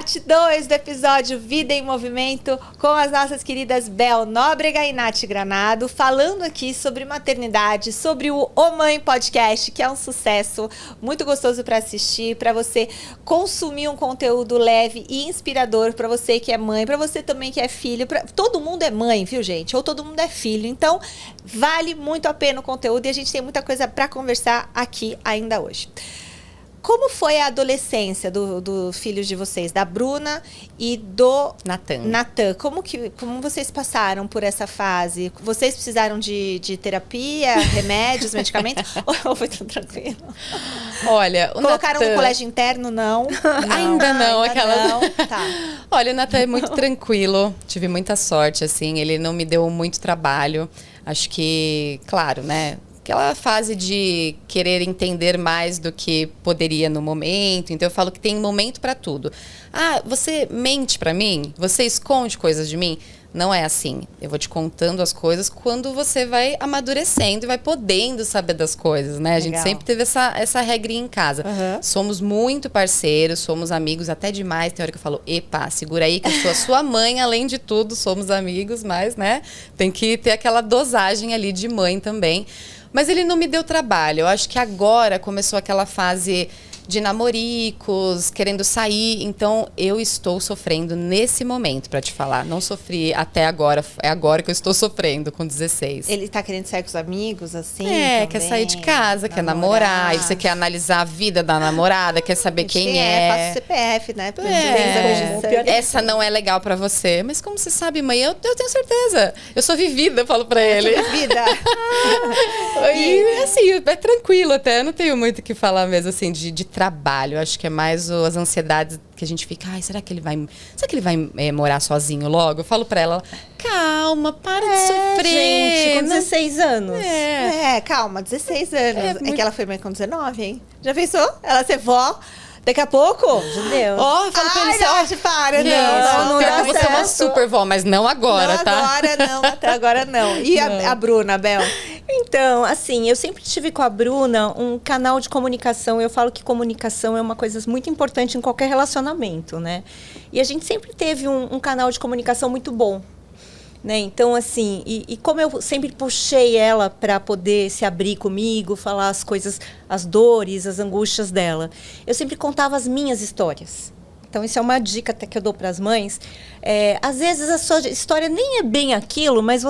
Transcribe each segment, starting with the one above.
Parte 2 do episódio Vida em Movimento com as nossas queridas Bel Nóbrega e Nath Granado, falando aqui sobre maternidade, sobre o Mãe Podcast, que é um sucesso, muito gostoso para assistir, para você consumir um conteúdo leve e inspirador, para você que é mãe, para você também que é filho, todo mundo é mãe, viu, gente? Ou todo mundo é filho, então vale muito a pena o conteúdo e a gente tem muita coisa para conversar aqui ainda hoje. Como foi a adolescência do filhos de vocês, da Bruna e do Natan? Como vocês passaram por essa fase? Vocês precisaram de terapia, remédios, medicamentos? Ou foi tudo tranquilo? Olha, colocaram no colégio interno? Não. Ainda não. Não. Tá. Olha, o Natan é muito tranquilo. Tive muita sorte, assim. Ele não me deu muito trabalho. Acho que, claro, né? Aquela fase de querer entender mais do que poderia no momento. Então, eu falo que tem momento para tudo. Ah, você mente para mim? Você esconde coisas de mim? Não é assim. Eu vou te contando as coisas quando você vai amadurecendo e vai podendo saber das coisas, né? A gente sempre teve essa regrinha em casa. Uhum. Somos muito parceiros, somos amigos até demais. Tem hora que eu falo, epa, segura aí que eu sou a sua mãe, além de tudo, somos amigos, mas, né? Tem que ter aquela dosagem ali de mãe também. Mas ele não me deu trabalho. Eu acho que agora começou aquela fase de namoricos, querendo sair. Então, eu estou sofrendo nesse momento, pra te falar. Não sofri até agora. É agora que eu estou sofrendo, com 16. Ele tá querendo sair com os amigos, assim? É, quer sair de casa, quer namorar. E você quer analisar a vida da namorada, quer saber quem é. Passa o CPF, né? Essa não é legal pra você. Mas como você sabe, mãe, eu tenho certeza. Eu sou vivida, eu falo pra ele. Eu sou vivida. E assim, é tranquilo até. Eu não tenho muito o que falar mesmo, assim, de trabalho. Acho que é mais as ansiedades que a gente fica, ai, será que ele vai morar sozinho logo? Eu falo pra ela, calma, para de sofrer. Gente, com 16 anos. Calma, 16 anos. É que ela foi mãe com 19, hein? Já pensou? Ela ser vó daqui a pouco? De Deus. Ó, fala pra ele, para. Não dá você é uma super vó, mas não agora, não tá? Agora não, até agora não. E a Bruna, Bel? Então, assim, eu sempre tive com a Bruna um canal de comunicação. Eu falo que comunicação é uma coisa muito importante em qualquer relacionamento, né? E a gente sempre teve um canal de comunicação muito bom, né? Então, assim, e como eu sempre puxei ela para poder se abrir comigo, falar as coisas, as dores, as angústias dela, eu sempre contava as minhas histórias. Então, isso é uma dica até que eu dou para as mães. Às vezes, a sua história nem é bem aquilo, mas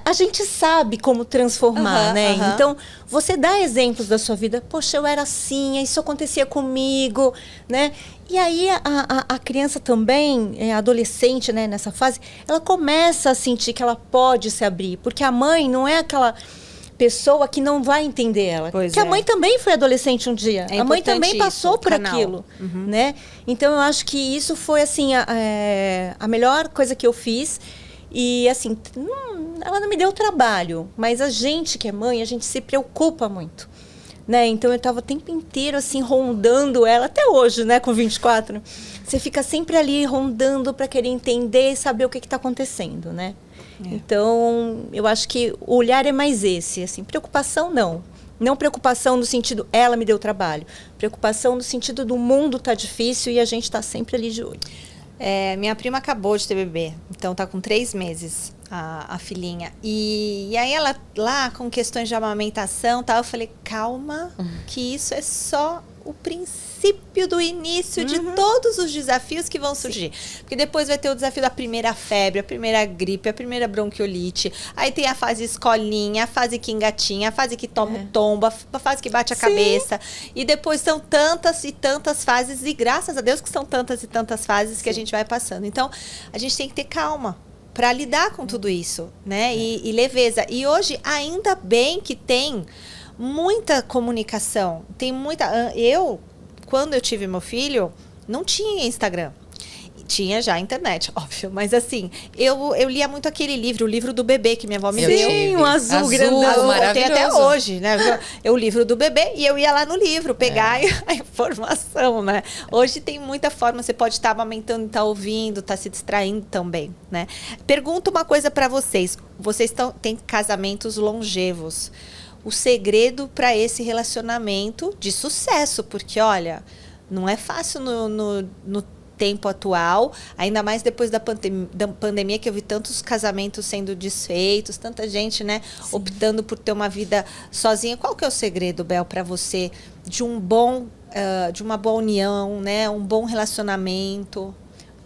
a gente sabe como transformar, né? Então, você dá exemplos da sua vida. Poxa, eu era assim, isso acontecia comigo, né? E aí, a criança também, a adolescente, né, nessa fase, ela começa a sentir que ela pode se abrir. Porque a mãe não é aquela pessoa que não vai entender ela. Porque a mãe também foi adolescente um dia. A mãe também passou por aquilo, né? Então, eu acho que isso foi, assim, a melhor coisa que eu fiz. E, assim, ela não me deu trabalho, mas a gente que é mãe, a gente se preocupa muito, né? Então, eu estava o tempo inteiro, assim, rondando ela, até hoje, né, com 24. Você fica sempre ali rondando para querer entender e saber o que está acontecendo, né? Então, eu acho que o olhar é mais esse, assim, preocupação não. Não preocupação no sentido, ela me deu trabalho. Preocupação no sentido do mundo tá difícil e a gente está sempre ali de olho. Minha prima acabou de ter bebê, então tá com 3 meses a filhinha. E aí ela lá com questões de amamentação, tal, eu falei, calma, que isso é só o princípio do início de todos os desafios que vão surgir. Porque depois vai ter o desafio da primeira febre, a primeira gripe, a primeira bronquiolite. Aí tem a fase escolinha, a fase que engatinha, a fase que toma o tombo, a fase que bate a cabeça. E depois são tantas e tantas fases, e graças a Deus que são tantas e tantas fases que a gente vai passando. Então, a gente tem que ter calma para lidar com tudo isso, né? E leveza. E hoje, ainda bem que tem muita comunicação. Tem muita... quando eu tive meu filho, não tinha Instagram. Tinha já a internet, óbvio. Mas assim, eu lia muito aquele livro, o livro do bebê que minha avó me deu. Sim, um azul grandão. Eu tenho até hoje, né? O livro do bebê, e eu ia lá no livro pegar a informação, né? Hoje tem muita forma, você pode estar amamentando, estar ouvindo, estar se distraindo também, né? Pergunto uma coisa para vocês. Vocês têm casamentos longevos. O segredo para esse relacionamento de sucesso, porque olha, não é fácil no tempo atual, ainda mais depois da pandemia, que eu vi tantos casamentos sendo desfeitos, tanta gente, né, optando por ter uma vida sozinha. Qual que é o segredo, Bel, para você de uma boa união, né, um bom relacionamento?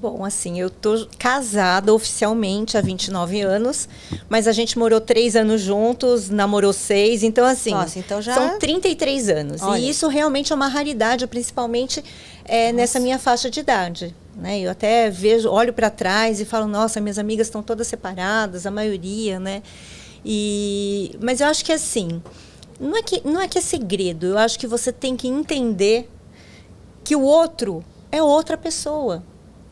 Bom, assim, eu tô casada oficialmente há 29 anos, mas a gente morou 3 anos juntos, namorou 6, então assim, nossa, então já... são 33 anos. Olha. E isso realmente é uma raridade, principalmente nessa minha faixa de idade. Né? Eu até olho para trás e falo, nossa, minhas amigas estão todas separadas, a maioria, né? Mas eu acho que assim, não é que é segredo, eu acho que você tem que entender que o outro é outra pessoa.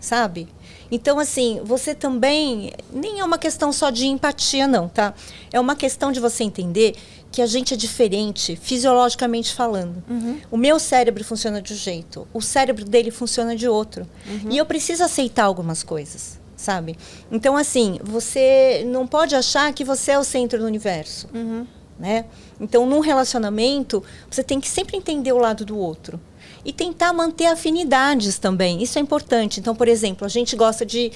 Sabe? Então, assim, você também... Nem é uma questão só de empatia, não, tá? É uma questão de você entender que a gente é diferente, fisiologicamente falando. Uhum. O meu cérebro funciona de um jeito, o cérebro dele funciona de outro. Uhum. E eu preciso aceitar algumas coisas, sabe? Então, assim, você não pode achar que você é o centro do universo, né? Então, num relacionamento, você tem que sempre entender o lado do outro. E tentar manter afinidades também. Isso é importante. Então, por exemplo, a gente gosta de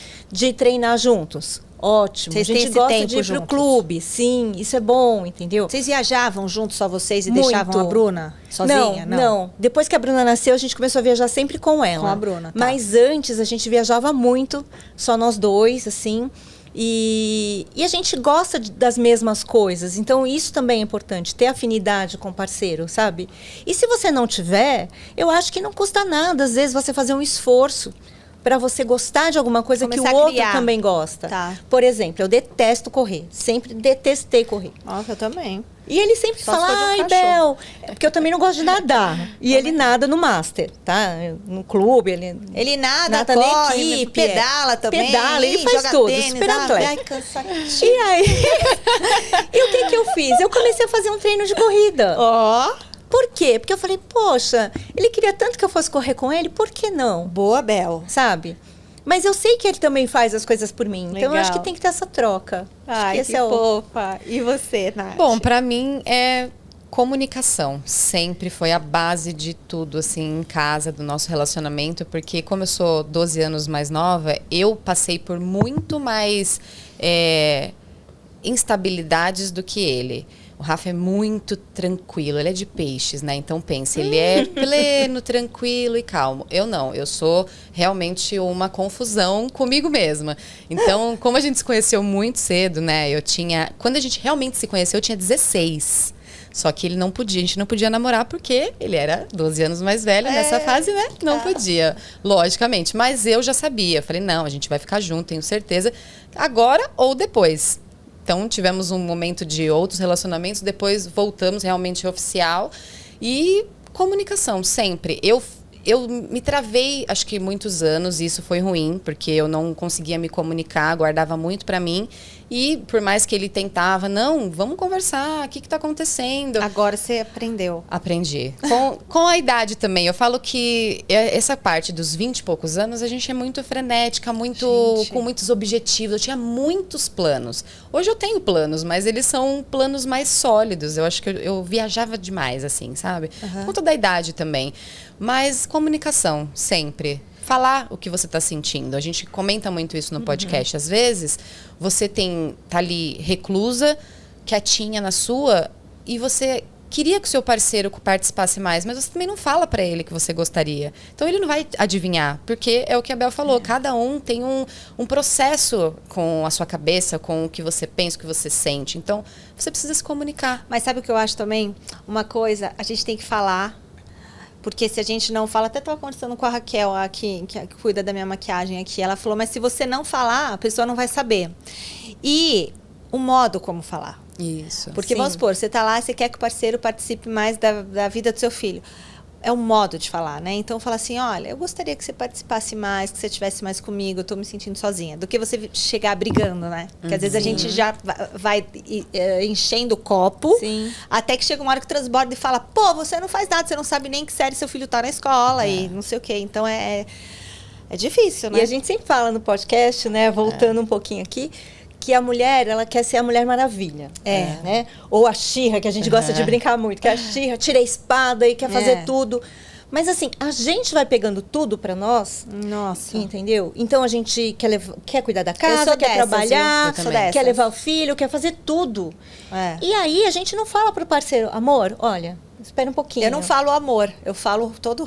treinar juntos. Ótimo. Vocês a gente gosta de ir pro clube. Sim, isso é bom, entendeu? Vocês viajavam juntos, só vocês, e Muito. deixavam a Bruna sozinha? Não. Depois que a Bruna nasceu, a gente começou a viajar sempre com ela. Com a Bruna, tá. Mas antes, a gente viajava muito, só nós dois, assim. E a gente gosta das mesmas coisas, então isso também é importante, ter afinidade com o parceiro, sabe? E se você não tiver, eu acho que não custa nada, às vezes, você fazer um esforço para você gostar de alguma coisa que o outro também gosta. Tá. Por exemplo, eu detesto correr, sempre detestei correr. Nossa, eu também. E ele sempre fala, ai, Bel, porque eu também não gosto de nadar. E ele nada no Master, tá? No clube, ele nada, corre, na equipe, pedala também. Pedala, ele faz tudo, tênis, super atleta. Ai, cansativo. E aí, e o que eu fiz? Eu comecei a fazer um treino de corrida. Ó. Por quê? Porque eu falei, poxa, ele queria tanto que eu fosse correr com ele, por que não? Boa, Bel. Sabe? Mas eu sei que ele também faz as coisas por mim. Legal. Então, eu acho que tem que ter essa troca. Ai, que fofa. E você, Nath? Bom, pra mim é comunicação. Sempre foi a base de tudo, assim, em casa, do nosso relacionamento. Porque como eu sou 12 anos mais nova, eu passei por muito mais instabilidades do que ele. O Rafa é muito tranquilo, ele é de peixes, né? Então pense, ele é pleno, tranquilo e calmo. Eu não, eu sou realmente uma confusão comigo mesma. Então, como a gente se conheceu muito cedo, né? Quando a gente realmente se conheceu, eu tinha 16. Só que ele não podia, a gente não podia namorar porque ele era 12 anos mais velho nessa fase, né? Não podia, logicamente. Mas eu já sabia, falei, não, a gente vai ficar junto, tenho certeza, agora ou depois. Então, tivemos um momento de outros relacionamentos, depois voltamos realmente oficial. E comunicação, sempre. Eu me travei, acho que muitos anos, e isso foi ruim, porque eu não conseguia me comunicar, guardava muito pra mim. E por mais que ele tentava, não, vamos conversar, o que está acontecendo? Agora você aprendeu. Aprendi. Com a idade também. Eu falo que essa parte dos 20 e poucos anos, a gente é muito frenética, com muitos objetivos. Eu tinha muitos planos. Hoje eu tenho planos, mas eles são planos mais sólidos. Eu acho que eu viajava demais, assim, sabe? Por conta da idade também. Mas comunicação, sempre. Falar o que você está sentindo. A gente comenta muito isso no podcast. Às vezes, você tá ali reclusa, quietinha na sua, e você queria que o seu parceiro participasse mais, mas você também não fala para ele que você gostaria. Então, ele não vai adivinhar, porque é o que a Bel falou. Cada um tem um processo com a sua cabeça, com o que você pensa, o que você sente. Então, você precisa se comunicar. Mas sabe o que eu acho também? Uma coisa, a gente tem que falar. Porque se a gente não fala, até estava conversando com a Raquel aqui, que cuida da minha maquiagem aqui, ela falou, mas se você não falar, a pessoa não vai saber. E o modo como falar. Isso. Porque vamos supor, você está lá, você quer que o parceiro participe mais da vida do seu filho. É um modo de falar, né? Então fala assim, olha, eu gostaria que você participasse mais, que você estivesse mais comigo, eu tô me sentindo sozinha. Do que você chegar brigando, né? Porque às vezes a gente já vai enchendo o copo, até que chega uma hora que transborda e fala, pô, você não faz nada, você não sabe nem que série seu filho tá na escola e não sei o quê. Então é difícil, né? E a gente sempre fala no podcast, né? Voltando um pouquinho aqui, que a mulher, ela quer ser a Mulher Maravilha. Né? Ou a She-Ra, que a gente gosta de brincar muito. Que a She-Ra tira a espada e quer fazer tudo. Mas assim, a gente vai pegando tudo pra nós, Nossa. entendeu? Então a gente quer cuidar da casa, sou quer dessas, trabalhar, viu? Eu sou dessas. quer levar o filho, quer fazer tudo. É. E aí a gente não fala pro parceiro, amor, olha, espera um pouquinho. Eu não falo amor, eu falo todo.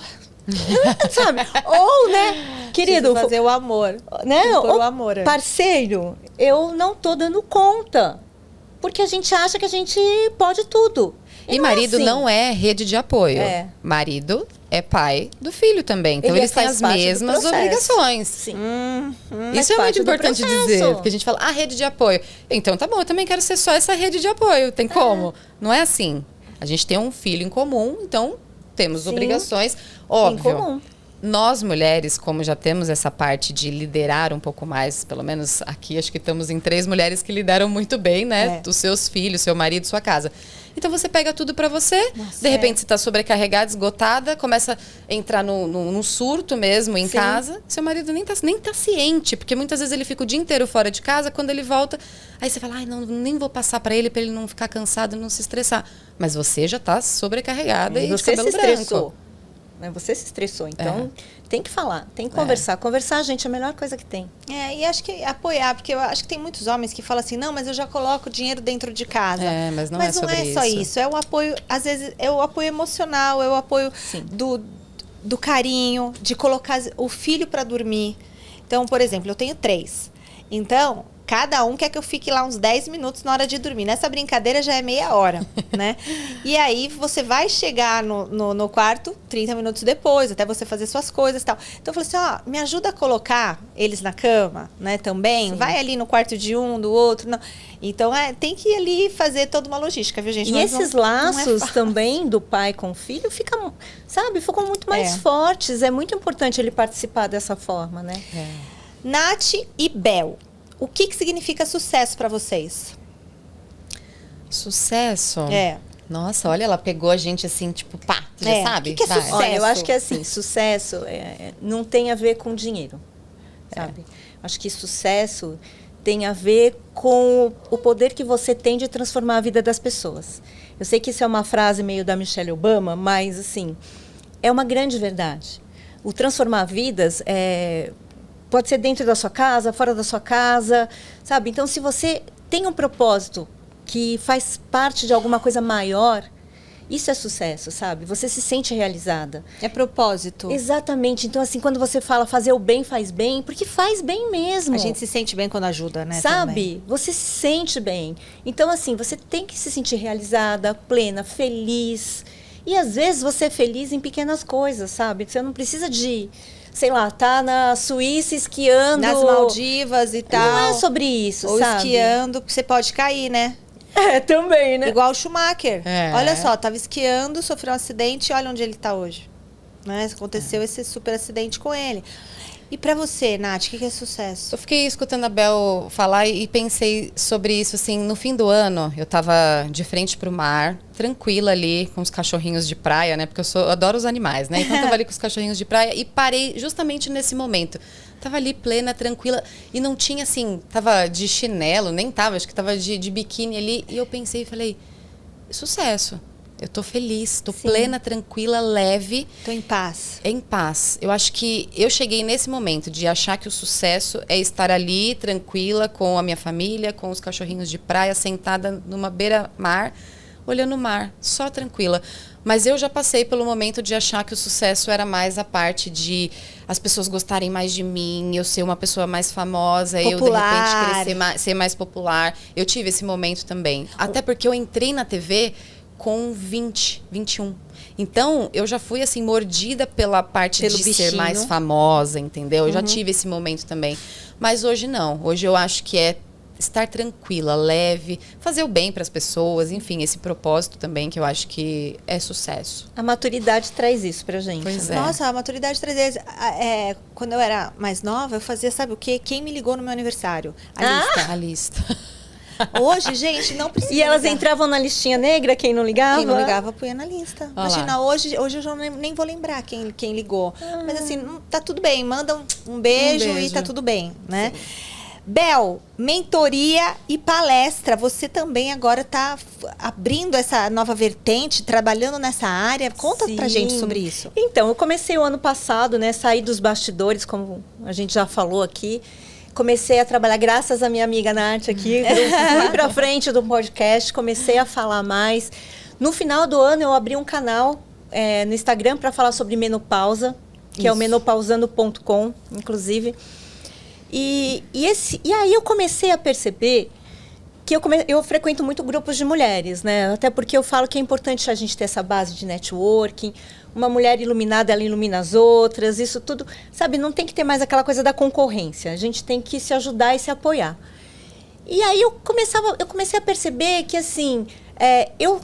Sabe? Ou, né, querido, Preciso fazer o amor. né? Impor Ou, o amor. parceiro, eu não tô dando conta. Porque a gente acha que a gente pode tudo. E não é marido assim. não é rede de apoio. É. Marido é pai do filho também. Então, Ele eles têm faz as parte do mesmas processo. obrigações. Sim. Isso é muito parte do importante processo. dizer. Porque a gente fala, rede de apoio. Então, tá bom, eu também quero ser só essa rede de apoio. Tem como? Não é assim. A gente tem um filho em comum, então temos Sim. obrigações. Em Óbvio. comum. Nós, mulheres, como já temos essa parte de liderar um pouco mais, pelo menos aqui, acho que estamos em 3 mulheres que lideram muito bem, né? É. Os seus filhos, seu marido, sua casa. Então, você pega tudo pra você, de repente você tá sobrecarregada, esgotada, começa a entrar num surto mesmo em Sim. casa. Seu marido nem tá ciente, porque muitas vezes ele fica o dia inteiro fora de casa, quando ele volta, aí você fala, não, nem vou passar pra ele não ficar cansado, não se estressar. Mas você já tá sobrecarregada e de Você se cabelo estressou. branco. Né? Você se estressou. Então, tem que falar, tem que conversar. Conversar, gente, é a melhor coisa que tem. E acho que apoiar, porque eu acho que tem muitos homens que falam assim, não, mas eu já coloco dinheiro dentro de casa. Mas não é sobre só isso. isso. É o apoio, às vezes, é o apoio emocional, é o apoio do carinho, de colocar o filho para dormir. Então, por exemplo, eu tenho 3. Então, cada um quer que eu fique lá uns 10 minutos na hora de dormir. Nessa brincadeira já é meia hora, né? E aí você vai chegar no quarto 30 minutos depois, até você fazer suas coisas e tal. Então eu falei assim, me ajuda a colocar eles na cama, né, também. Sim. Vai ali no quarto de um, do outro. Não. Então tem que ir ali fazer toda uma logística, viu, gente? E Mas esses não é laços fácil. também do pai com o filho ficam muito mais fortes. É muito importante ele participar dessa forma, né? Nath e Bel, o que significa sucesso para vocês? Sucesso? É. Nossa, olha, ela pegou a gente assim, tipo, pá, você já sabe? O que é Vai. sucesso? Olha, eu acho que assim, sucesso não tem a ver com dinheiro, sabe? Acho que sucesso tem a ver com o poder que você tem de transformar a vida das pessoas. Eu sei que isso é uma frase meio da Michelle Obama, mas assim, é uma grande verdade. O transformar vidas pode ser dentro da sua casa, fora da sua casa, sabe? Então, se você tem um propósito que faz parte de alguma coisa maior, isso é sucesso, sabe? Você se sente realizada. É propósito. Exatamente. Então, assim, quando você fala fazer o bem faz bem, porque faz bem mesmo. A gente se sente bem quando ajuda, né? Sabe? Também. Você se sente bem. Então, assim, você tem que se sentir realizada, plena, feliz. E, às vezes, você é feliz em pequenas coisas, sabe? Você não precisa de, sei lá, tá na Suíça esquiando. Nas Maldivas e tal. Não é sobre isso, Ou sabe? esquiando, você pode cair, né? Também, né? Igual o Schumacher. É. Olha só, tava esquiando, sofreu um acidente e olha onde ele tá hoje. Né? Aconteceu esse super acidente com ele. E pra você, Nath, o que é sucesso? Eu fiquei escutando a Bel falar e pensei sobre isso, assim, no fim do ano, eu tava de frente pro mar, tranquila ali, com os cachorrinhos de praia, né? Porque eu adoro os animais, né? Então eu tava ali com os cachorrinhos de praia e parei justamente nesse momento. Tava ali plena, tranquila, e não tinha assim, tava de chinelo, nem tava, acho que tava de biquíni ali, e eu pensei e falei, sucesso. Eu tô feliz, tô plena, tranquila, leve. Tô em paz. Em paz. Eu acho que eu cheguei nesse momento de achar que o sucesso é estar ali, tranquila, com a minha família, com os cachorrinhos de praia, sentada numa beira-mar, olhando o mar, só tranquila. Mas eu já passei pelo momento de achar que o sucesso era mais a parte de as pessoas gostarem mais de mim, eu ser uma pessoa mais famosa, eu de repente crescer ser mais popular. Eu tive esse momento também. Até porque eu entrei na TV com 20, 21. Então, eu já fui, assim, mordida pela parte Pelo de bichinho. ser mais famosa, entendeu? Eu já tive esse momento também. Mas hoje não. Hoje eu acho que é estar tranquila, leve, fazer o bem para as pessoas, enfim, esse propósito também que eu acho que é sucesso. A maturidade traz isso pra gente. Pois né? é. Nossa, a maturidade traz vezes. Quando eu era mais nova, eu fazia, sabe o quê? Quem me ligou no meu aniversário? A lista. A lista. Hoje, gente, não precisa. E elas ligar. entravam na listinha negra, quem não ligava? Quem não ligava, punha na lista. Olha Imagina, lá. hoje eu já nem vou lembrar quem ligou. Mas assim, tá tudo bem. Manda um beijo, beijo. e tá tudo bem, né? Bel, mentoria e palestra. Você também agora está abrindo essa nova vertente, trabalhando nessa área. Conta pra gente sobre isso. Então, eu comecei o ano passado, né? Saí dos bastidores, como a gente já falou aqui. Comecei a trabalhar, graças à minha amiga Nath aqui. Eu fui pra frente do podcast, comecei a falar mais. No final do ano, eu abri um canal no Instagram para falar sobre menopausa, que é o menopausando.com, inclusive. E aí eu comecei a perceber que eu frequento muito grupos de mulheres, né? Até porque eu falo que é importante a gente ter essa base de networking. Uma mulher iluminada, ela ilumina as outras. Isso tudo, sabe? Não tem que ter mais aquela coisa da concorrência. A gente tem que se ajudar e se apoiar. E aí eu comecei a perceber que, assim, eu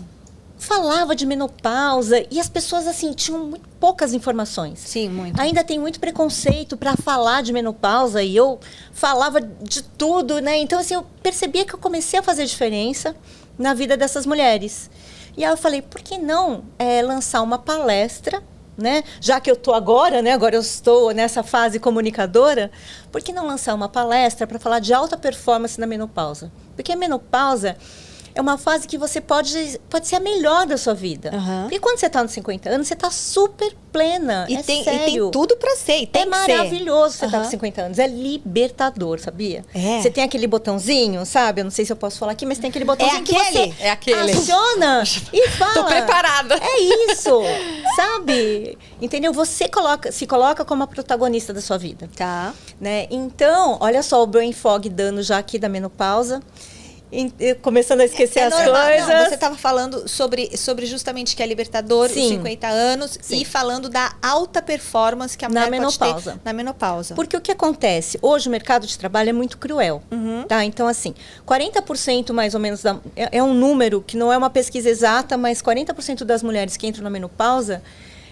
falava de menopausa e as pessoas, assim, tinham muito poucas informações. Sim, muito. Ainda tem muito preconceito para falar de menopausa e eu falava de tudo, né? Então, assim, eu percebia que eu comecei a fazer diferença na vida dessas mulheres. E aí eu falei, por que não lançar uma palestra, né? Já que eu estou agora, né? Agora eu estou nessa fase comunicadora, por que não lançar uma palestra para falar de alta performance na menopausa? Porque a menopausa é uma fase que você pode ser a melhor da sua vida. Uhum. Porque quando você está nos 50 anos, você está super plena. E sério. E tem tudo para ser. É maravilhoso você estar Uhum. com 50 anos. É libertador, sabia? É. Você tem aquele botãozinho, sabe? Eu não sei se eu posso falar aqui, mas tem aquele botãozinho que você É aquele. aciona e fala. Tô preparada. É isso, sabe? Entendeu? Você se coloca como a protagonista da sua vida. Tá. Né? Então, olha só o brain fog dando já aqui da menopausa. Começando a esquecer as normal. coisas. Não, você estava falando sobre justamente que é libertador, Sim. os 50 anos, Sim. e falando da alta performance que a mulher pode ter na menopausa. Porque o que acontece? Hoje o mercado de trabalho é muito cruel. Uhum. Tá? Então, assim, 40% mais ou menos, é um número que não é uma pesquisa exata, mas 40% das mulheres que entram na menopausa,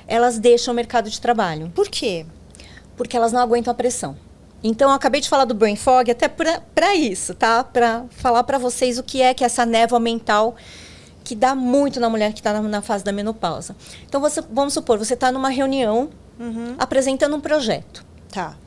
elas deixam o mercado de trabalho. Por quê? Porque elas não aguentam a pressão. Então, eu acabei de falar do brain fog até para isso, tá? Para falar para vocês o que é essa névoa mental que dá muito na mulher que está na fase da menopausa. Então, vamos supor, você está numa reunião apresentando um projeto. Tá.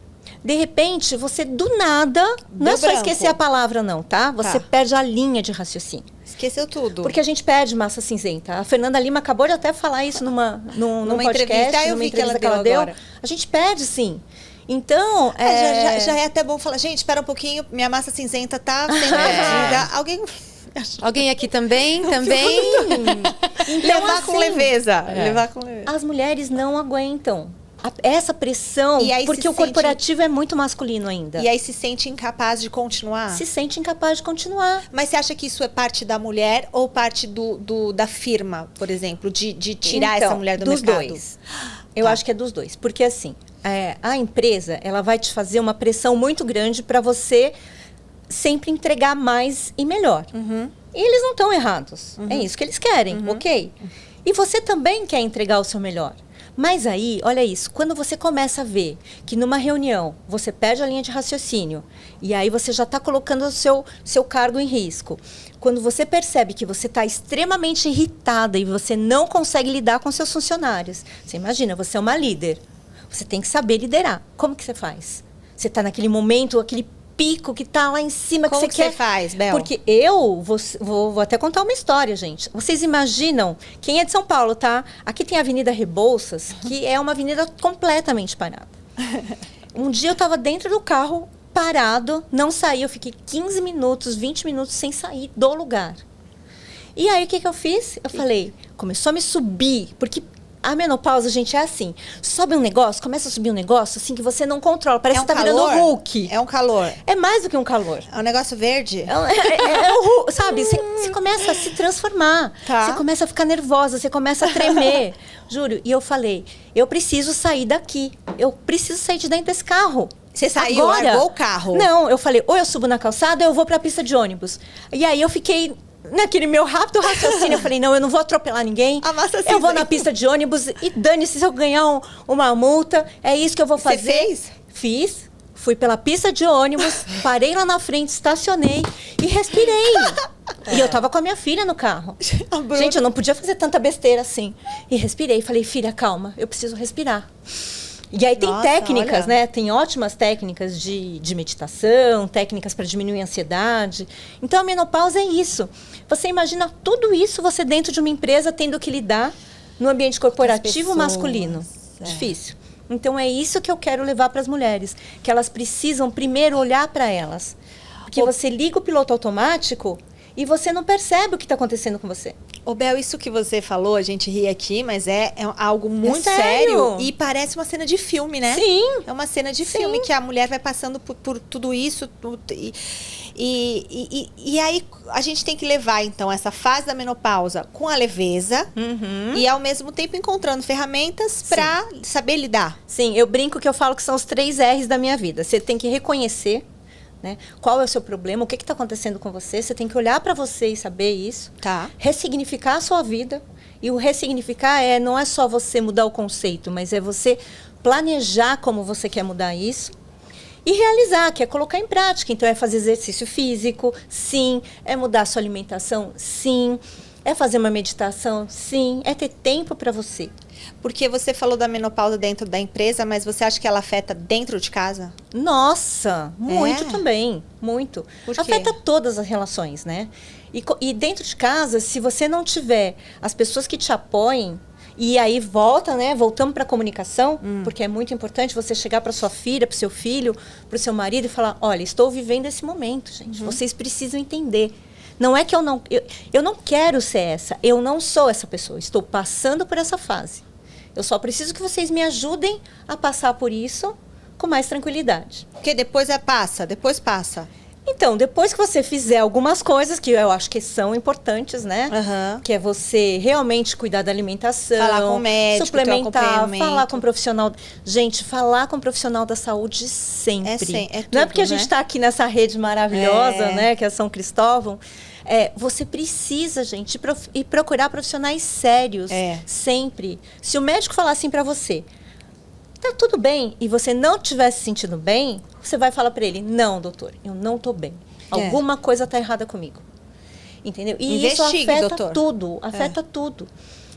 De repente, você do nada, não é só esquecer a palavra não, tá? Você perde a linha de raciocínio. Esqueceu tudo. Porque a gente perde massa cinzenta. A Fernanda Lima acabou de até falar isso num podcast, entrevista. numa entrevista que ela deu. Agora. A gente perde, sim. Então, já é até bom falar, gente, espera um pouquinho, minha massa cinzenta tá sendo perdida. Alguém aqui também? Então, Levar assim, com leveza. Levar com leveza. As mulheres não aguentam essa pressão, E aí porque se o corporativo é muito masculino ainda. E aí se sente incapaz de continuar? Se sente incapaz de continuar. Mas você acha que isso é parte da mulher ou parte da firma, por exemplo, de tirar essa mulher do dos mercado? Dois. Eu acho que é dos dois. Porque assim, a empresa, ela vai te fazer uma pressão muito grande para você sempre entregar mais e melhor. E eles não estão errados. É isso que eles querem, ok? E você também quer entregar o seu melhor. Mas aí, olha isso, quando você começa a ver que numa reunião você perde a linha de raciocínio e aí você já está colocando o seu cargo em risco. Quando você percebe que você está extremamente irritada e você não consegue lidar com seus funcionários. Você imagina, você é uma líder. Você tem que saber liderar. Como que você faz? Você está naquele momento, aquele pico que está lá em cima Como que você quer. Você faz, Bel? Porque eu vou até contar uma história, gente. Vocês imaginam, quem é de São Paulo, tá? Aqui tem a Avenida Rebouças, que é uma avenida completamente parada. Um dia eu estava dentro do carro, parado, não saí. Eu fiquei 15 minutos, 20 minutos sem sair do lugar. E aí, o que eu fiz? Eu falei, começou a me subir, porque a menopausa, gente, é assim. Sobe um negócio, começa a subir um negócio, assim, que você não controla. Parece que tá virando Hulk. É um calor. É mais do que um calor. É um negócio verde. Sabe, você começa a se transformar. Tá. Você começa a ficar nervosa, você começa a tremer. Juro. E eu falei, eu preciso sair daqui. Eu preciso sair de dentro desse carro. Você saiu, agora. Largou o carro? Não, eu falei, ou eu subo na calçada ou eu vou pra pista de ônibus. E aí eu fiquei naquele meu rápido raciocínio, eu falei, não, eu não vou atropelar ninguém. Eu vou na pista de ônibus e dane-se se eu ganhar uma multa. É isso que eu vou fazer. Você fez? Fiz. Fui pela pista de ônibus, parei lá na frente, estacionei e respirei. E eu tava com a minha filha no carro. Gente, eu não podia fazer tanta besteira assim. E respirei. Falei, filha, calma, eu preciso respirar. E aí tem Nossa, técnicas, olha. né? Tem ótimas técnicas de meditação, técnicas para diminuir a ansiedade. Então, a menopausa é isso. Você imagina tudo isso, você dentro de uma empresa tendo que lidar no ambiente corporativo pessoas, masculino. é. Difícil. Então, é isso que eu quero levar para as mulheres. Que elas precisam primeiro olhar para elas. Porque você liga o piloto automático e você não percebe o que está acontecendo com você. Ô, Bel, isso que você falou, a gente ri aqui, mas é algo muito sério. sério. E parece uma cena de filme, né? Sim. É uma cena de Sim. filme que a mulher vai passando por tudo isso. E aí a gente tem que levar, então, essa fase da menopausa com a leveza e, ao mesmo tempo, encontrando ferramentas para saber lidar. Sim, eu brinco que eu falo que são os 3 R's da minha vida. Você tem que reconhecer, né, qual é o seu problema, o que está acontecendo com você. Você tem que olhar para você e saber isso. Tá. Ressignificar a sua vida. E o ressignificar não é só você mudar o conceito, mas é você planejar como você quer mudar isso. E realizar, que é colocar em prática. Então, é fazer exercício físico, sim. É mudar a sua alimentação, sim. É fazer uma meditação, sim. É ter tempo para você. Porque você falou da menopausa dentro da empresa, mas você acha que ela afeta dentro de casa? Nossa, muito também, muito. Por quê? Afeta todas as relações, né? E dentro de casa, se você não tiver as pessoas que te apoiem, e aí voltamos para a comunicação, porque é muito importante você chegar para sua filha, para o seu filho, para o seu marido e falar, olha, estou vivendo esse momento, gente. Vocês precisam entender. Não é que eu não quero ser essa, eu não sou essa pessoa, estou passando por essa fase. Eu só preciso que vocês me ajudem a passar por isso com mais tranquilidade. Porque depois passa. Então, depois que você fizer algumas coisas que eu acho que são importantes, né? Que é você realmente cuidar da alimentação, Falar com o médico, ter um suplementar, acompanhamento. falar com um profissional. Gente, falar com um profissional da saúde sempre. É tudo, não é porque a gente né? está aqui nessa rede maravilhosa, né? Que é São Cristóvão. Você precisa, gente, ir procurar profissionais sérios. Sempre. Se o médico falar assim para você, tá tudo bem, e você não estiver se sentindo bem, você vai falar para ele, não, doutor, eu não tô bem. Alguma coisa tá errada comigo. Entendeu? E Investigue, isso afeta doutor. tudo, tudo.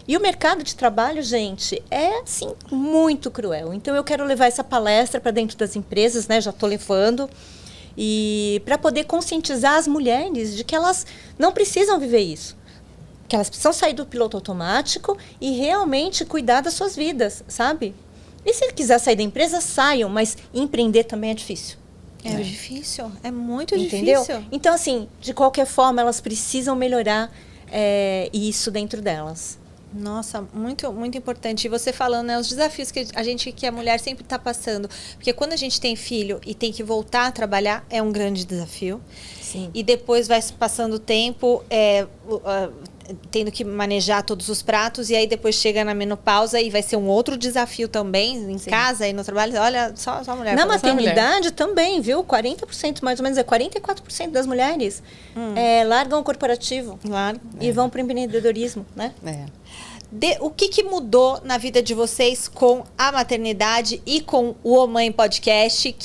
E o mercado de trabalho, gente, é, assim, muito cruel. Então, eu quero levar essa palestra para dentro das empresas, né? Já tô levando. E para poder conscientizar as mulheres de que elas não precisam viver isso. Que elas precisam sair do piloto automático e realmente cuidar das suas vidas, sabe? E se ele quiser sair da empresa, saiam, mas empreender também é difícil. É difícil, é muito Entendeu? difícil. Então, assim, de qualquer forma, elas precisam melhorar isso dentro delas. Nossa, muito, muito importante. E você falando, né, os desafios que a mulher sempre está passando. Porque quando a gente tem filho e tem que voltar a trabalhar, é um grande desafio. Sim. E depois vai passando o tempo, tendo que manejar todos os pratos, e aí depois chega na menopausa e vai ser um outro desafio também, em casa e no trabalho. Olha, só a mulher. Na maternidade também, viu? 40%, mais ou menos, 44% das mulheres largam o corporativo e vão para o empreendedorismo, né? O que mudou na vida de vocês com a maternidade e com o Ô Mãe Podcast,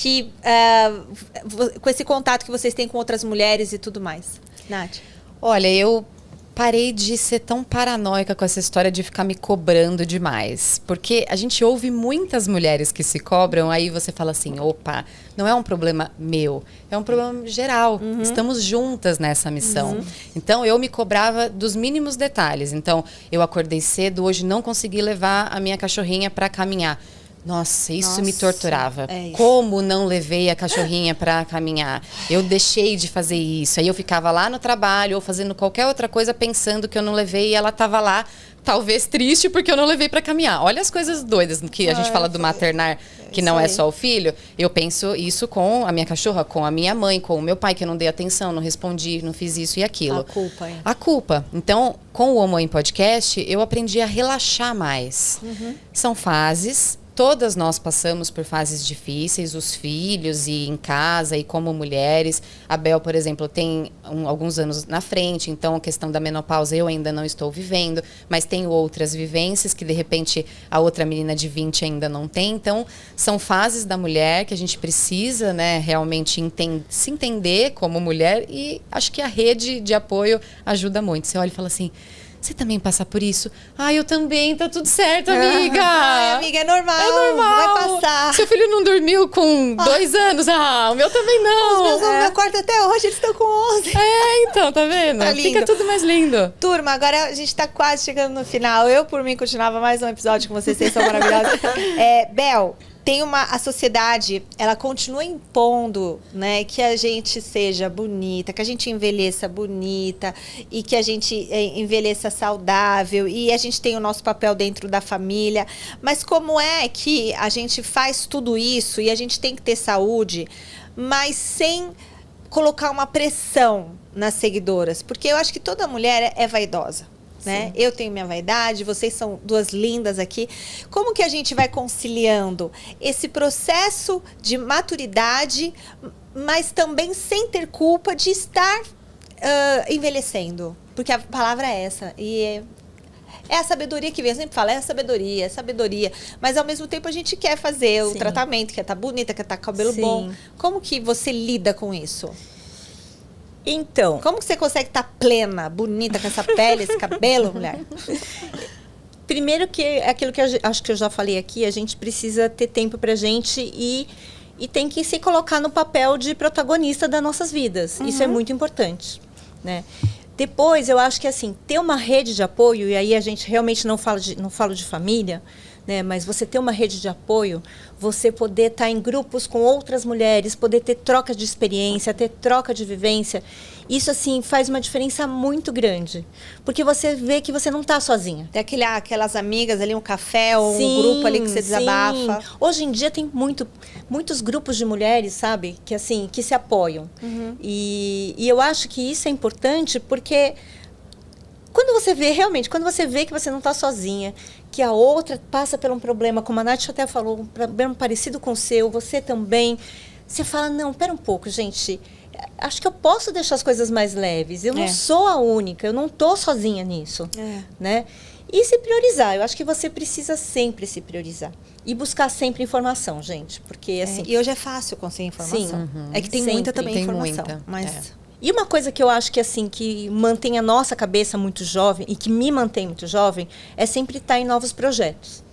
com esse contato que vocês têm com outras mulheres e tudo mais? Nath? Olha, eu parei de ser tão paranoica com essa história de ficar me cobrando demais. Porque a gente ouve muitas mulheres que se cobram, aí você fala assim, opa, não é um problema meu, é um problema geral. Estamos juntas nessa missão. Então, eu me cobrava dos mínimos detalhes. Então, eu acordei cedo, hoje não consegui levar a minha cachorrinha para caminhar. Nossa, isso me torturava. Isso. Como não levei a cachorrinha para caminhar? Eu deixei de fazer isso. Aí eu ficava lá no trabalho ou fazendo qualquer outra coisa pensando que eu não levei e ela estava lá, talvez triste porque eu não levei para caminhar. Olha as coisas doidas que a gente fala do maternar, que não é só o filho. Eu penso isso com a minha cachorra, com a minha mãe, com o meu pai, que eu não dei atenção, não respondi, não fiz isso e aquilo. A culpa. Então, com o Ô Mãe Podcast, eu aprendi a relaxar mais. São fases. Todas nós passamos por fases difíceis, os filhos e em casa e como mulheres. A Bel, por exemplo, tem alguns anos na frente, então a questão da menopausa eu ainda não estou vivendo, mas tenho outras vivências que de repente a outra menina de 20 ainda não tem. Então, são fases da mulher que a gente precisa, né, realmente se entender como mulher, e acho que a rede de apoio ajuda muito. Você olha e fala assim, você também passa por isso? Ah, eu também, tá tudo certo, amiga. Ai, amiga, é normal. É normal. Vai passar. Seu filho não dormiu com 2 anos? Ah, o meu também não. Os meus no meu quarto até hoje, eles estão com 11. Então, tá vendo? Tá lindo. Fica tudo mais lindo. Turma, agora a gente tá quase chegando no final. Eu, por mim, continuava mais um episódio com vocês são maravilhosos. Bel, a sociedade, ela continua impondo, né, que a gente seja bonita, que a gente envelheça bonita e que a gente envelheça saudável e a gente tem o nosso papel dentro da família. Mas como é que a gente faz tudo isso e a gente tem que ter saúde, mas sem colocar uma pressão nas seguidoras? Porque eu acho que toda mulher é vaidosa. Né? Eu tenho minha vaidade, vocês são duas lindas aqui. Como que a gente vai conciliando esse processo de maturidade, mas também sem ter culpa de estar envelhecendo? Porque a palavra é essa. E é a sabedoria que vem. Eu sempre falo, é sabedoria. Mas ao mesmo tempo a gente quer fazer o tratamento, quer estar bonita, quer estar com o cabelo bom. Como que você lida com isso? Então... Como que você consegue estar plena, bonita, com essa pele, esse cabelo, mulher? Primeiro que é aquilo que acho que eu já falei aqui, a gente precisa ter tempo pra gente e tem que se colocar no papel de protagonista das nossas vidas. Isso é muito importante, né? Depois, eu acho que assim, ter uma rede de apoio, e aí a gente realmente não fala de família, né? Mas você ter uma rede de apoio, você poder estar em grupos com outras mulheres, poder ter troca de experiência, ter troca de vivência, isso assim faz uma diferença muito grande, porque você vê que você não está sozinha. Tem aquelas amigas ali, um café ou um grupo ali que você desabafa. Hoje em dia tem muitos grupos de mulheres, sabe, que assim que se apoiam. E eu acho que isso é importante porque quando você vê que você não está sozinha, que a outra passa por um problema, como a Nath até falou, um problema parecido com o seu, você também, você fala, não, pera um pouco, gente, acho que eu posso deixar as coisas mais leves, eu não sou a única, eu não estou sozinha nisso, né? E se priorizar, eu acho que você precisa sempre se priorizar. E buscar sempre informação, gente, porque assim... E hoje é fácil conseguir informação. É que tem muita também informação, mas... E uma coisa que eu acho que assim que mantém a nossa cabeça muito jovem e que me mantém muito jovem é sempre estar em novos projetos.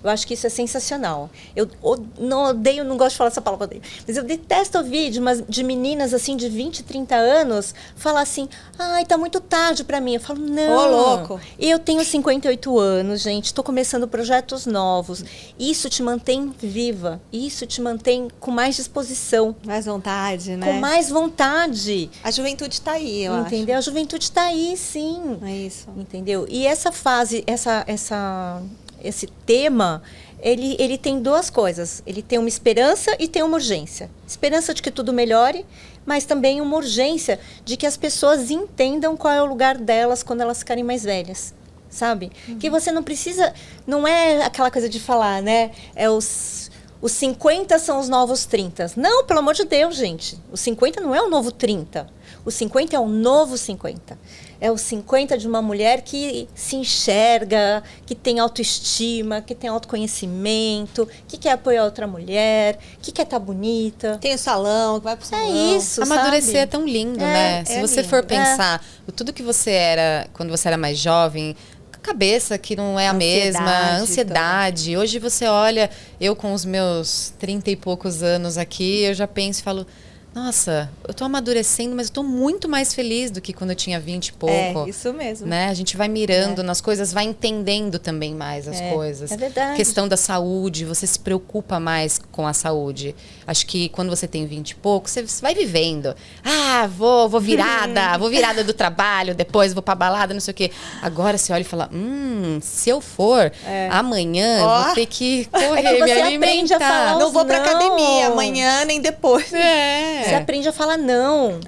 Eu acho que isso é sensacional. Eu não gosto de falar essa palavra, mas eu detesto ouvir de meninas assim de 20, 30 anos falar assim, ai, tá muito tarde pra mim. Eu falo, não. Ô, louco. Eu tenho 58 anos, gente, estou começando projetos novos. Isso te mantém viva, isso te mantém com mais disposição. Mais vontade, né? Com mais vontade. A juventude tá aí, eu acho. Entendeu? A juventude tá aí, sim. É isso. Entendeu? E essa fase, esse tema, ele tem duas coisas. Ele tem uma esperança e tem uma urgência. Esperança de que tudo melhore, mas também uma urgência de que as pessoas entendam qual é o lugar delas quando elas ficarem mais velhas. Sabe? Que você não precisa... Não é aquela coisa de falar, né? Os 50 são os novos 30. Não, pelo amor de Deus, gente. Os 50 não é o novo 30. Os 50 é o novo 50. É o 50 de uma mulher que se enxerga, que tem autoestima, que tem autoconhecimento, que quer apoiar outra mulher, que quer estar bonita. Tem o salão, que vai pro salão. É isso, Amadurecer sabe? é tão lindo, né? Se você for pensar, tudo que você era quando você era mais jovem, a cabeça que não é a mesma, ansiedade. Hoje você olha, eu com os meus 30 e poucos anos aqui, eu já penso e falo... Nossa, eu tô amadurecendo, mas eu tô muito mais feliz do que quando eu tinha 20 e pouco. É, isso mesmo. Né? A gente vai mirando nas coisas, vai entendendo também mais as coisas. É verdade. Questão da saúde, você se preocupa mais com a saúde. Acho que quando você tem 20 e pouco, você vai vivendo. Ah, vou virada do trabalho, depois vou pra balada, não sei o quê. Agora você olha e fala, se eu for, amanhã eu vou ter que correr, você me alimentar. aprende a falar Não vou pra academia amanhã nem depois. Você aprende a falar não.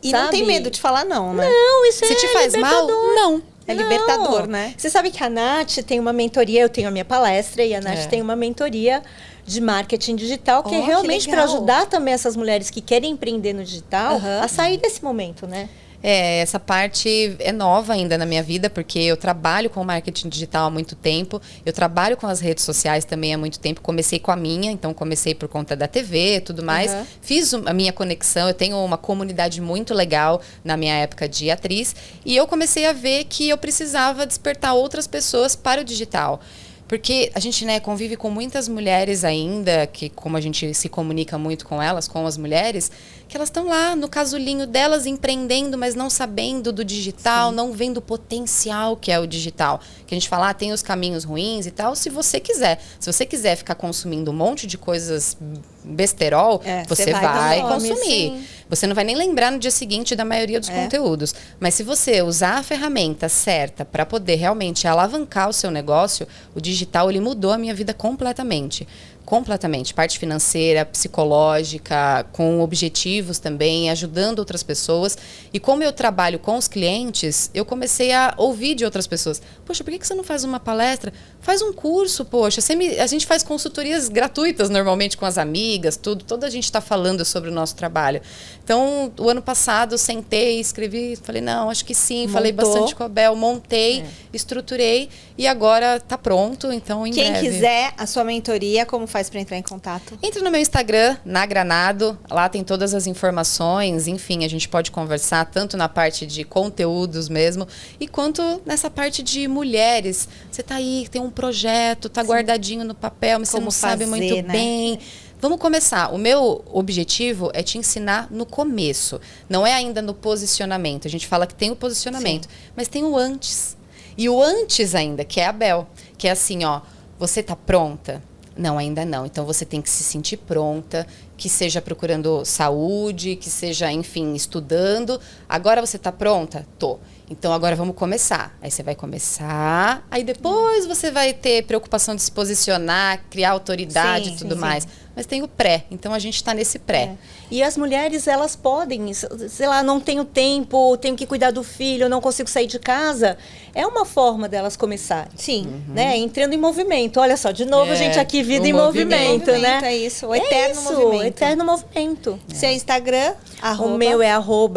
E não tem medo de falar não, né? Não, isso Se te faz mal, não. É libertador, né? Você sabe que a Nath tem uma mentoria, eu tenho a minha palestra e a Nath tem uma mentoria de marketing digital, que é realmente para ajudar também essas mulheres que querem empreender no digital a sair desse momento, né? Essa parte é nova ainda na minha vida, porque eu trabalho com marketing digital há muito tempo, eu trabalho com as redes sociais também há muito tempo, comecei com a minha, então comecei por conta da TV e tudo mais, fiz a minha conexão, eu tenho uma comunidade muito legal na minha época de atriz, e eu comecei a ver que eu precisava despertar outras pessoas para o digital. Porque a gente, né, convive com muitas mulheres ainda, que como a gente se comunica muito com elas, com as mulheres, que elas estão lá no casulinho delas empreendendo, mas não sabendo do digital, não vendo o potencial que é o digital. Que a gente fala, tem os caminhos ruins e tal, se você quiser. Se você quiser ficar consumindo um monte de coisas besterol, você vai consumir. Sim. Você não vai nem lembrar no dia seguinte da maioria dos conteúdos. Mas se você usar a ferramenta certa para poder realmente alavancar o seu negócio, o digital ele mudou a minha vida completamente. Completamente. Parte financeira, psicológica, com objetivos também, ajudando outras pessoas. E como eu trabalho com os clientes, eu comecei a ouvir de outras pessoas. Poxa, por que você não faz uma palestra? Faz um curso, poxa. A gente faz consultorias gratuitas normalmente com as amigas, tudo. Toda a gente está falando sobre o nosso trabalho. Então, o ano passado, sentei, escrevi, falei, não, acho que sim. Falei bastante com a Bel, montei, estruturei e agora está pronto. Então, em breve. Quem quiser a sua mentoria, como faz para entrar em contato? Entra no meu Instagram, Nagranado, lá tem todas as informações, enfim, a gente pode conversar tanto na parte de conteúdos mesmo, e quanto nessa parte de mulheres. Você tá aí, tem um projeto, tá guardadinho no papel, mas como você não sabe muito bem. Vamos começar. O meu objetivo é te ensinar no começo, não é ainda no posicionamento. A gente fala que tem o posicionamento, mas tem o antes. E o antes ainda, que é a Bel, que é assim, ó, você tá pronta? Não, ainda não. Então, você tem que se sentir pronta, que seja procurando saúde, que seja, enfim, estudando. Agora você está pronta? Tô. Então, agora vamos começar. Aí você vai começar, aí depois você vai ter preocupação de se posicionar, criar autoridade e tudo mais. Mas tem o pré, então a gente está nesse pré. E as mulheres, elas podem, sei lá, não tenho tempo, tenho que cuidar do filho, não consigo sair de casa. É uma forma delas começarem. Sim. Né? Entrando em movimento. Olha só, de novo a gente aqui, vida em movimento, né? É isso, o eterno movimento. Eterno movimento. Seu Instagram, O meu é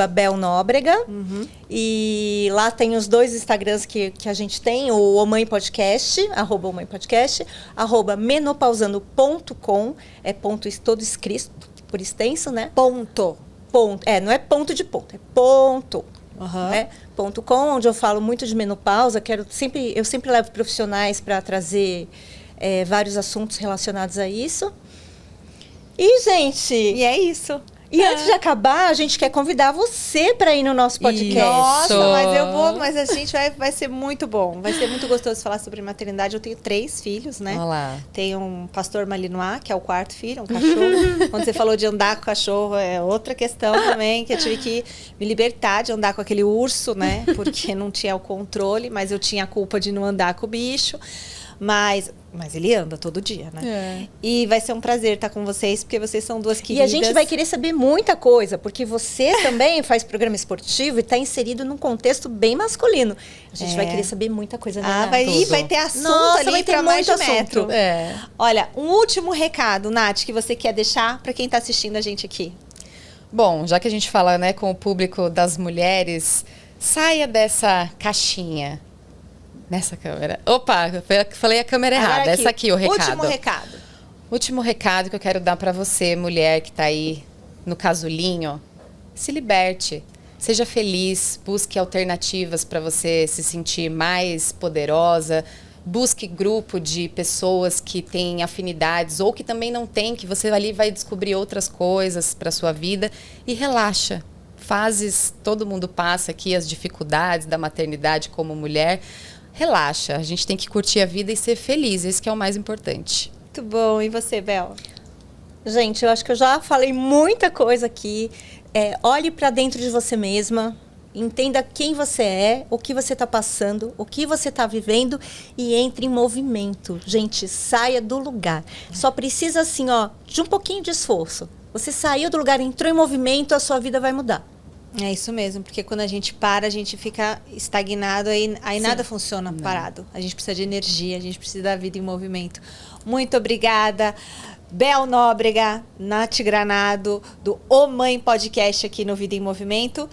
@belnóbrega. E lá tem os dois Instagrams que a gente tem, o Omãe Podcast, @Omãe Podcast, @menopausando.com, é ponto todo escrito, por extenso, né? Ponto. Não é ponto de ponto, é ponto. Né? .com, onde eu falo muito de menopausa, eu sempre levo profissionais para trazer vários assuntos relacionados a isso. E, gente... E é isso. E antes de acabar, a gente quer convidar você para ir no nosso podcast. Nossa, mas a gente vai ser muito bom. Vai ser muito gostoso falar sobre maternidade. Eu tenho 3 filhos, né? Olá. Tenho um pastor malinois, que é o 4º filho, um cachorro. Quando você falou de andar com o cachorro, é outra questão também, que eu tive que me libertar de andar com aquele urso, né? Porque não tinha o controle, mas eu tinha a culpa de não andar com o bicho. Mas ele anda todo dia, né? E vai ser um prazer estar com vocês, porque vocês são 2 queridas. E a gente vai querer saber muita coisa, porque você também faz programa esportivo e está inserido num contexto bem masculino. A gente vai querer saber muita coisa. Vai ter assunto ali para mais de metro. É. Olha, um último recado, Nath, que você quer deixar para quem está assistindo a gente aqui. Bom, já que a gente fala, né, com o público das mulheres, saia dessa caixinha. Nessa câmera. Opa, falei a câmera errada. Essa aqui, o recado. Último recado. Último recado que eu quero dar para você, mulher que tá aí no casulinho. Se liberte. Seja feliz. Busque alternativas para você se sentir mais poderosa. Busque grupo de pessoas que têm afinidades ou que também não têm, que você ali vai descobrir outras coisas para sua vida. E relaxa. Fases, todo mundo passa aqui, as dificuldades da maternidade como mulher. Relaxa, a gente tem que curtir a vida e ser feliz, esse que é o mais importante. Muito bom, e você, Bel? Gente, eu acho que eu já falei muita coisa aqui. Olhe para dentro de você mesma, entenda quem você é, o que você está passando, o que você está vivendo e entre em movimento. Gente, saia do lugar. Só precisa, assim, de um pouquinho de esforço. Você saiu do lugar, entrou em movimento, a sua vida vai mudar. É isso mesmo, porque quando a gente para, a gente fica estagnado, aí nada funciona parado. A gente precisa de energia, a gente precisa da vida em movimento. Muito obrigada, Bel Nóbrega, Nath Granado, do O Mãe Podcast aqui no Vida em Movimento.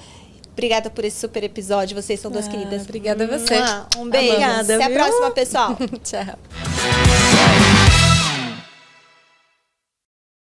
Obrigada por esse super episódio. Vocês são duas queridas. Obrigada a você. Um beijo. Obrigada, Até a viu? próxima, pessoal. Tchau.